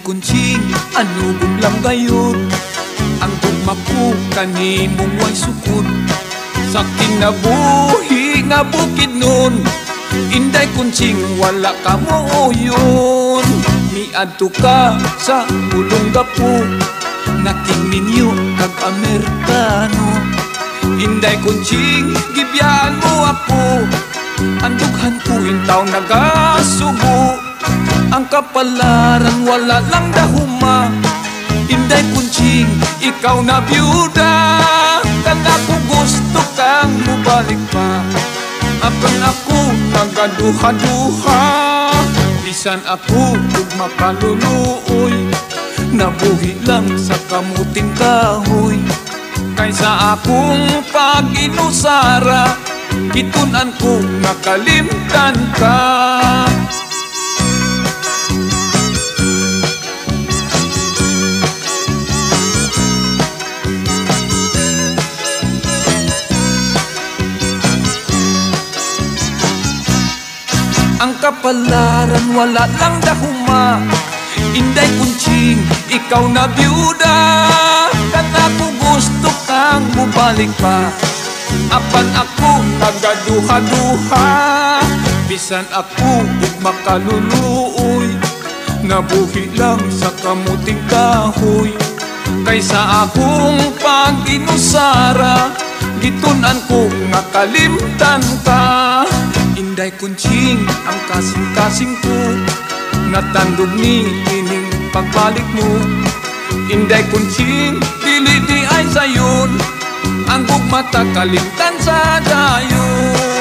kunching, ano lang gayon. Ang tugma ko kanimong way sukod sa kinabuhi nga bukid nun. Inday kunching, wala ka mo yun. Miadto ka sa pulong gapo, nakingminyo kag Amerikano. Inday kunching, gibiyaan mo ako, andughan ko intaw nagasubo. Ang kapalaran wala lang dahuma. Inday kunching, ikaw na byuda, kang ako gusto kang mubalik pa. Apan ako nagaduha-duha, bisan ako ug makaluluoy. Nabuhi lang sa kamuting kahoy, kaysa akong pag-inusara, gitunan ko nakalimtan ka. Ang kapalaran wala lang dahuma. Inday kunching, ikaw na byuda, kang ako gusto kang mubalik pa. Apan ako nagaduha-duha, bisan ako ug makaluluoy. Nabuhi lang sa kamuting kahoy, kaysa akong pag-inusara, gitunan ko nga kalimtan ka. Inday kunching, ang kasing-kasing ko, natandog ni ining pagbalik mo. Inday kunching, dili di ay sayon, ang gugmata kalimtan sa dayon.